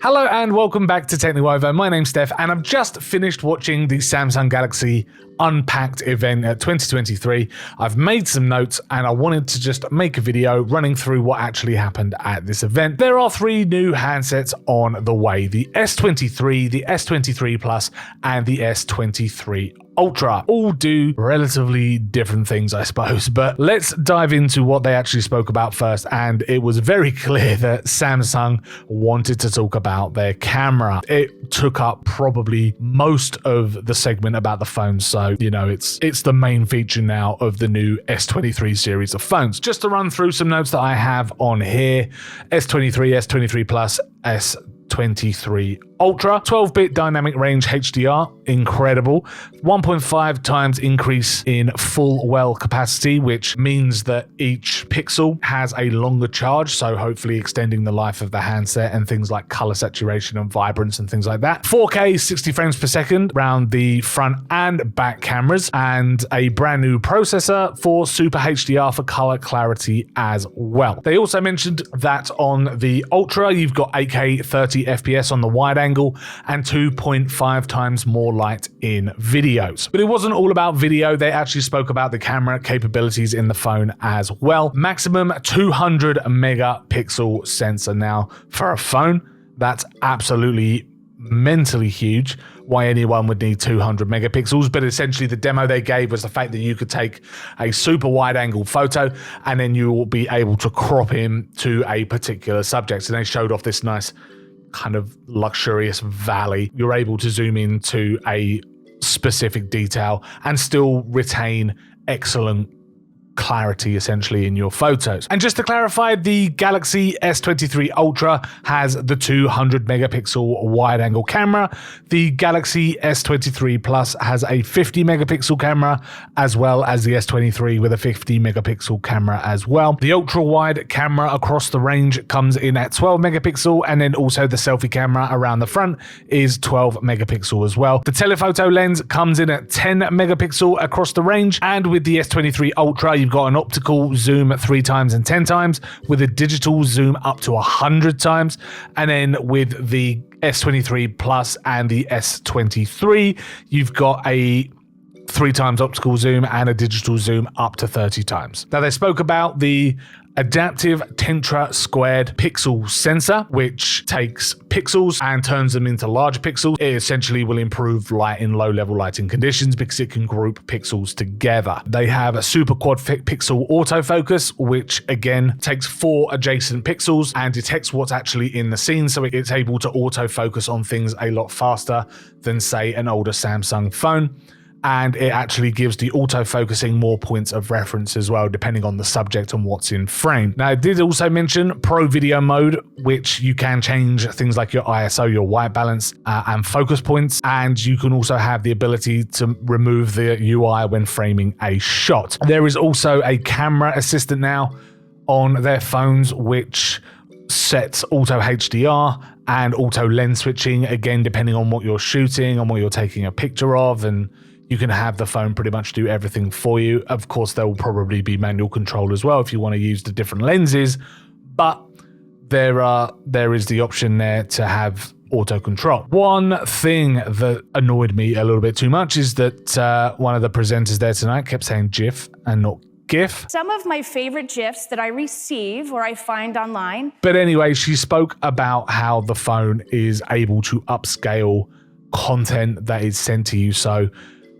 Hello and welcome back to TechNuovo. My name's Steph and I've just finished watching the Samsung Galaxy Unpacked event at 2023. I've made some notes and I wanted to just make a video running through what actually happened at this event. There are three new handsets on the way: the S23, the S23 Plus, and the S23 Ultra. All do relatively different things, I suppose, but let's dive into what they actually spoke about first. And it was very clear that Samsung wanted to talk about their camera. It took up probably most of the segment about the phone, so you know it's the main feature now of the new S23 series of phones. Just to run through some notes that I have on here: S23, S23 Plus, S23 Ultra, 12-bit dynamic range HDR, incredible. 1.5 times increase in full well capacity, which means that each pixel has a longer charge, so hopefully extending the life of the handset and things like color saturation and vibrance and things like that. 4K 60 frames per second around the front and back cameras, and a brand new processor for Super HDR for color clarity as well. They also mentioned that on the Ultra, you've got 8K 30 FPS on the wide angle and 2.5 times more light in videos. But it wasn't all about video. They actually spoke about the camera capabilities in the phone as well. Maximum 200 megapixel sensor. Now, for a phone, that's absolutely mentally huge. Why anyone would need 200 megapixels, but essentially the demo they gave was the fact that you could take a super wide angle photo and then you will be able to crop in to a particular subject. And they showed off this nice kind of luxurious valley. You're able to zoom into a specific detail and still retain excellent clarity essentially in your photos. And just to clarify, the Galaxy S23 Ultra has the 200 megapixel wide angle camera. The Galaxy S23 Plus has a 50 megapixel camera, as well as the S23 with a 50 megapixel camera as well. The ultra wide camera across the range comes in at 12 megapixel, and then also the selfie camera around the front is 12 megapixel as well. The telephoto lens comes in at 10 megapixel across the range, and with the S23 Ultra, you've got an optical zoom at 3 times and 10 times, with a digital zoom up to 100 times. And then with the S23 Plus and the S23, you've got a 3 times optical zoom and a digital zoom up to 30 times. Now, they spoke about the adaptive tetra squared pixel sensor, which takes pixels and turns them into larger pixels. It essentially will improve light in low level lighting conditions because it can group pixels together. They have a super quad pixel autofocus, which again takes 4 adjacent pixels and detects what's actually in the scene, so it's able to autofocus on things a lot faster than, say, an older Samsung phone. And it actually gives the autofocusing more points of reference as well, depending on the subject and what's in frame. Now, it did also mention Pro Video Mode, which you can change things like your ISO, your white balance, and focus points. And you can also have the ability to remove the UI when framing a shot. There is also a camera assistant now on their phones, which sets auto HDR and auto lens switching, again, depending on what you're shooting, on what you're taking a picture of, and you can have the phone pretty much do everything for you. Of course, there will probably be manual control as well if you want to use the different lenses, but there is the option there to have auto control. One thing that annoyed me a little bit too much is that one of the presenters there tonight kept saying GIF and not GIF. Some of my favorite GIFs that I receive or I find online. But anyway, she spoke about how the phone is able to upscale content that is sent to you. So,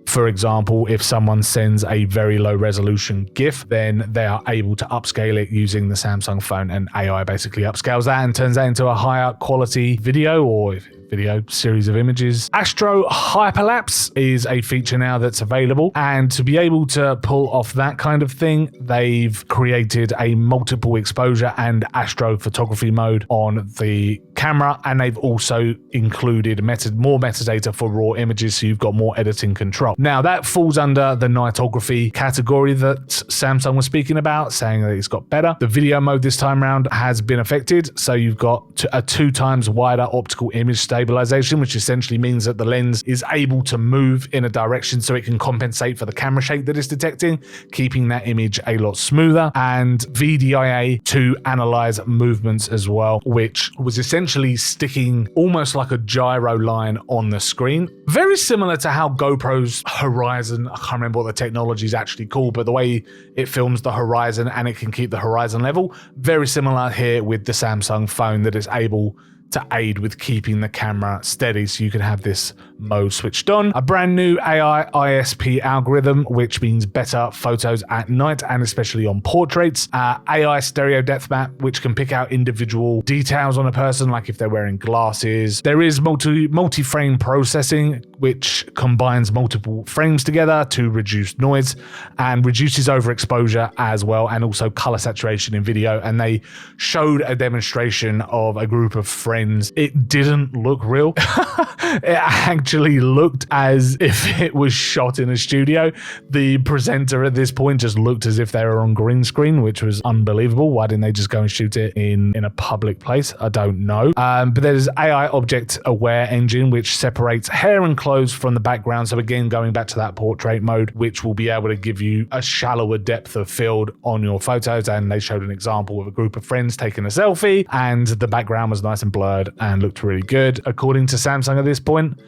for example, if someone sends a very low resolution GIF, then they are able to upscale it using the Samsung phone, and AI basically upscales that and turns that into a higher quality video or video series of images. Astro Hyperlapse is a feature now that's available, and to be able to pull off that kind of thing, they've created a multiple exposure and astrophotography mode on the camera, and they've also included more metadata for raw images, so you've got more editing control. Now, that falls under the nightography category that Samsung was speaking about, saying that it's got better. The video mode this time around has been affected, so you've got a 2 times wider optical image stabilization, which essentially means that the lens is able to move in a direction so it can compensate for the camera shake that it's detecting, keeping that image a lot smoother, and VDIA to analyze movements as well, which was essentially sticking almost like a gyro line on the screen. Very similar to how GoPro's Horizon, I can't remember what the technology is actually called, but the way it films the horizon and it can keep the horizon level, very similar here with the Samsung phone, that is able to aid with keeping the camera steady, so you can have this mode switched on. A brand new AI ISP algorithm, which means better photos at night and especially on portraits. AI stereo depth map, which can pick out individual details on a person, like if they're wearing glasses. There is multi-frame processing, which combines multiple frames together to reduce noise and reduces overexposure as well, and also color saturation in video. And they showed a demonstration of a group of friends. It didn't look real. It actually looked as if it was shot in a studio. The presenter at this point just looked as if they were on green screen, which was unbelievable. Why didn't they just go and shoot it in a public place? I don't know. But there's AI object aware engine, which separates hair and clothes from the background. So again, going back to that portrait mode, which will be able to give you a shallower depth of field on your photos. And they showed an example of a group of friends taking a selfie, and the background was nice and blurred and looked really good. According to Samsung at this point,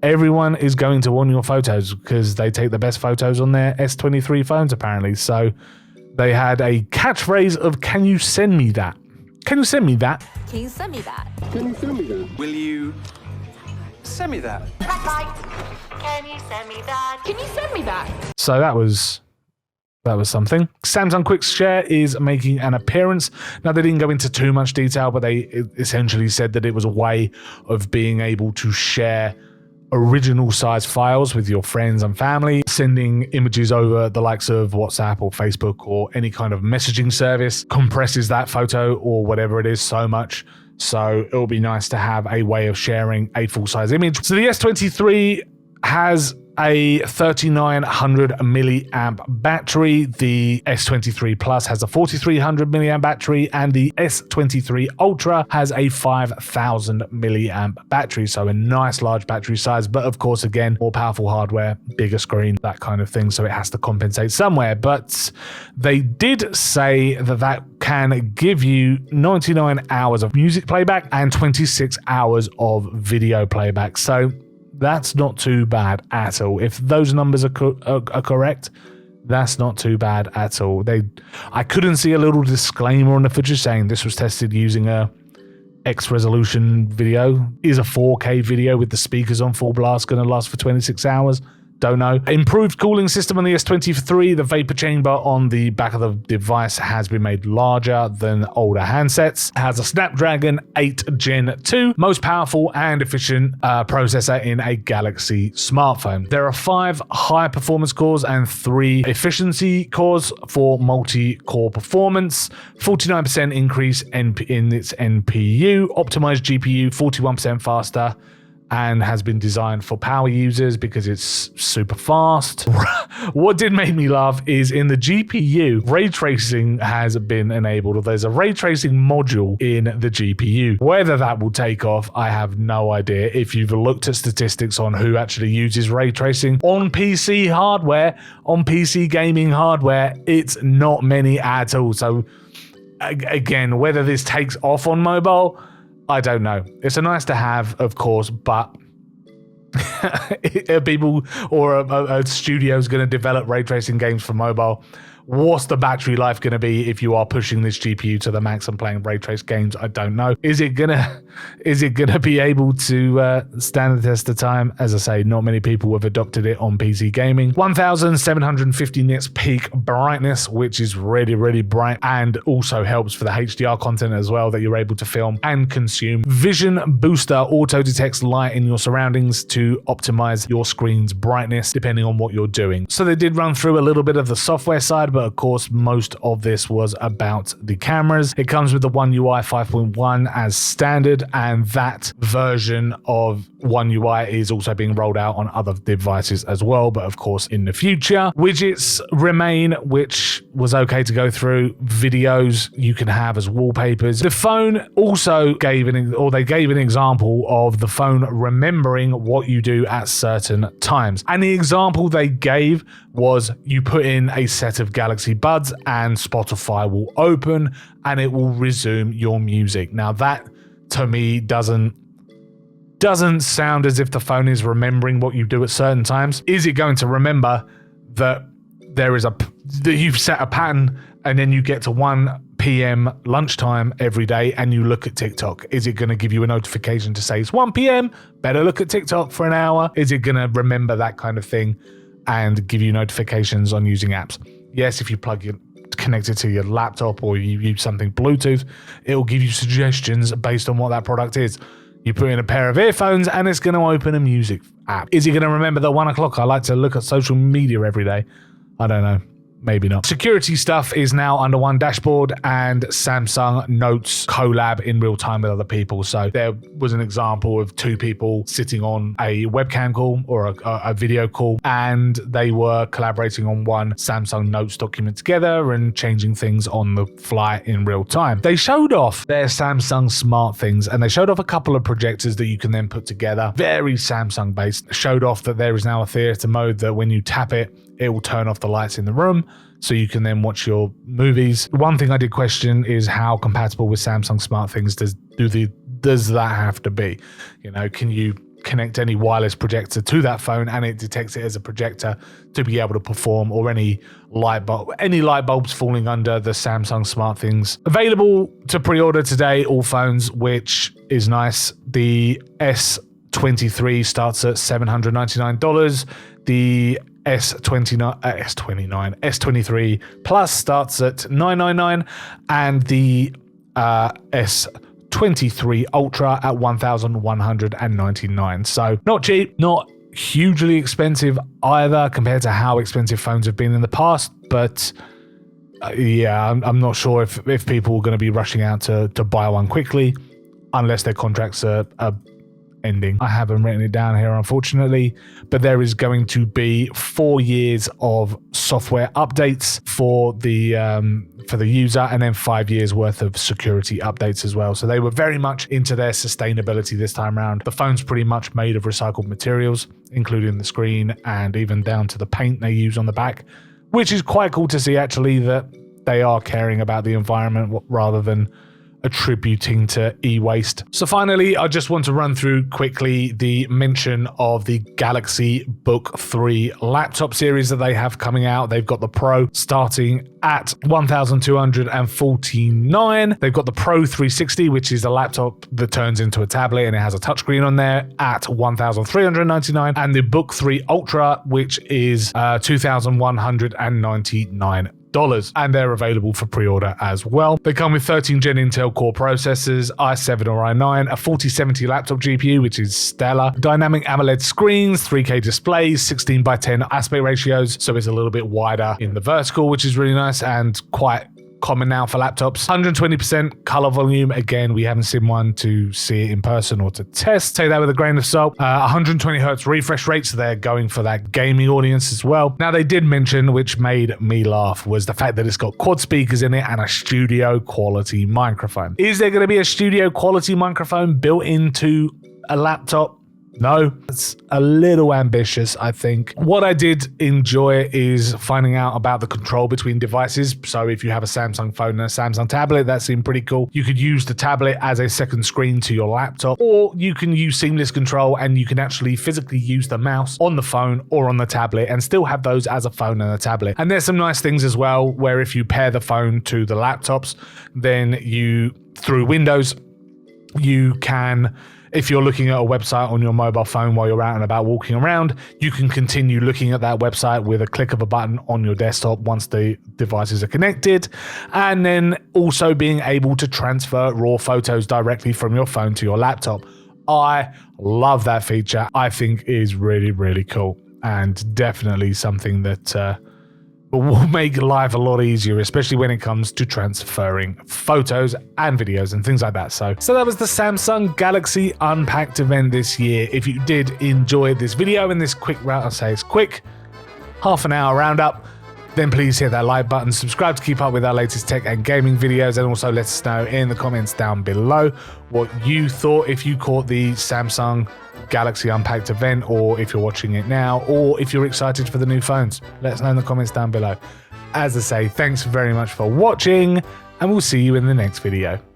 everyone is going to want your photos because they take the best photos on their S23 phones apparently. So they had a catchphrase of, "Can you send me that? Can you send me that? Can you send me that? Can you send me that? Will you send me that? Can you send me that? Can you send me that? So that was something. Samsung Quick Share is making an appearance. Now, they didn't go into too much detail, but they essentially said that it was a way of being able to share original size files with your friends and family, sending images over the likes of WhatsApp or Facebook or any kind of messaging service, compresses that photo or whatever it is so much. So it'll be nice to have a way of sharing a full-size image. So the S23 has a 3900 milliamp battery. The S23 Plus has a 4300 milliamp battery, and the S23 Ultra has a 5000 milliamp battery. So a nice large battery size, but of course, again, more powerful hardware, bigger screen, that kind of thing. So it has to compensate somewhere. But they did say that that can give you 99 hours of music playback and 26 hours of video playback. So that's not too bad at all. If those numbers are correct, that's not too bad at all. I couldn't see a little disclaimer on the footage saying this was tested using a X resolution video. Is a 4K video with the speakers on full blast going to last for 26 hours? Don't know. Improved cooling system on the S23. The vapor chamber on the back of the device has been made larger than older handsets. It has a Snapdragon 8 Gen 2, most powerful and efficient processor in a Galaxy smartphone. There are 5 high performance cores and 3 efficiency cores for multi-core performance. 49% increase in its NPU, optimized GPU, 41% faster, and has been designed for power users because it's super fast. What did make me laugh is in the GPU, ray tracing has been enabled. There's a ray tracing module in the GPU. Whether that will take off, I have no idea. If you've looked at statistics on who actually uses ray tracing on PC hardware, on PC gaming hardware, it's not many at all. So again, whether this takes off on mobile, I don't know. It's a nice to have, of course, but people or a studio is going to develop ray tracing games for mobile. What's the battery life going to be if you are pushing this GPU to the max and playing ray trace games? I don't know. Is it gonna be able to stand the test of time? As I say, not many people have adopted it on PC gaming. 1750 nits peak brightness, which is really, really bright, and also helps for the HDR content as well that you're able to film and consume. Vision Booster auto detects light in your surroundings to optimize your screen's brightness depending on what you're doing. So they did run through a little bit of the software side, but of course, most of this was about the cameras. It comes with the One UI 5.1 as standard, and that version of One UI is also being rolled out on other devices as well. But of course, in the future, widgets remain, which was okay to go through. Videos you can have as wallpapers. The phone also gave they gave an example of the phone remembering what you do at certain times. And the example they gave was you put in a set of Galaxy Buds and Spotify will open and it will resume your music. Now that to me doesn't sound as if the phone is remembering what you do at certain times. Is it going to remember that that you've set a pattern and then you get to 1 p.m. lunchtime every day and you look at TikTok? Is it going to give you a notification to say it's 1 p.m. better look at TikTok for an hour? Is it going to remember that kind of thing and give you notifications on using apps? Yes, if you connect it to your laptop or you use something Bluetooth, it will give you suggestions based on what that product is. You put in a pair of earphones and it's going to open a music app. Is it going to remember that 1 o'clock I like to look at social media every day? I don't know. Maybe not. Security stuff is now under one dashboard, and Samsung notes collab in real time with other people. So there was an example of 2 people sitting on a webcam call or a video call, and they were collaborating on one Samsung Notes document together and changing things on the fly in real time. They showed off their Samsung smart things, and they showed off a couple of projectors that you can then put together. Very Samsung based. Showed off that there is now a theater mode that when you tap it, it will turn off the lights in the room so you can then watch your movies. One thing I did question is how compatible with Samsung smart things does that have to be? You know, can you connect any wireless projector to that phone and it detects it as a projector to be able to perform, or any light bulbs falling under the Samsung smart things? Available to pre-order today, all phones, which is nice. The S23 starts at $799. The S23 Plus starts at $999, and the S23 Ultra at $1,199. So not cheap, not hugely expensive either compared to how expensive phones have been in the past, but yeah, I'm not sure if people are going to be rushing out to buy one quickly unless their contracts are ending. I haven't written it down here, unfortunately, but there is going to be 4 years of software updates for the user, and then 5 years worth of security updates as well. So they were very much into their sustainability this time around. The phone's pretty much made of recycled materials, including the screen and even down to the paint they use on the back, which is quite cool to see actually that they are caring about the environment rather than attributing to e-waste. So finally, I just want to run through quickly the mention of the Galaxy Book3 laptop series that they have coming out. They've got the Pro starting at $1,249. They've got the Pro 360, which is a laptop that turns into a tablet and it has a touchscreen on there, at $1,399, and the Book3 Ultra, which is $2,199. And they're available for pre-order as well. They come with 13 Gen Intel Core processors, i7 or i9, a 4070 laptop GPU, which is stellar, dynamic AMOLED screens, 3K displays, 16:10 aspect ratios, so it's a little bit wider in the vertical, which is really nice and quite common now for laptops. 120% color volume. Again, we haven't seen one to see it in person or to test. Take that with a grain of salt. 120 hertz refresh rate, so they're going for that gaming audience as well. Now, they did mention, which made me laugh, was the fact that it's got quad speakers in it and a studio quality microphone. Is there going to be a studio quality microphone built into a laptop? No, it's a little ambitious, I think. What I did enjoy is finding out about the control between devices. So if you have a Samsung phone and a Samsung tablet, that seemed pretty cool. You could use the tablet as a second screen to your laptop, or you can use seamless control and you can actually physically use the mouse on the phone or on the tablet and still have those as a phone and a tablet. And there's some nice things as well, where if you pair the phone to the laptops, then you, through Windows, you can, if you're looking at a website on your mobile phone while you're out and about walking around, you can continue looking at that website with a click of a button on your desktop once the devices are connected, and then also being able to transfer raw photos directly from your phone to your laptop. I love that feature. I think is really, really cool, and definitely something that will make life a lot easier, especially when it comes to transferring photos and videos and things like that. So that was the Samsung Galaxy Unpacked event this year. If you did enjoy this video and this quick round, I'll say it's quick, half an hour roundup, then please hit that like button, subscribe to keep up with our latest tech and gaming videos, and also let us know in the comments down below what you thought if you caught the Samsung Galaxy Unpacked event, or if you're watching it now, or if you're excited for the new phones. Let us know in the comments down below. As I say, thanks very much for watching, and we'll see you in the next video.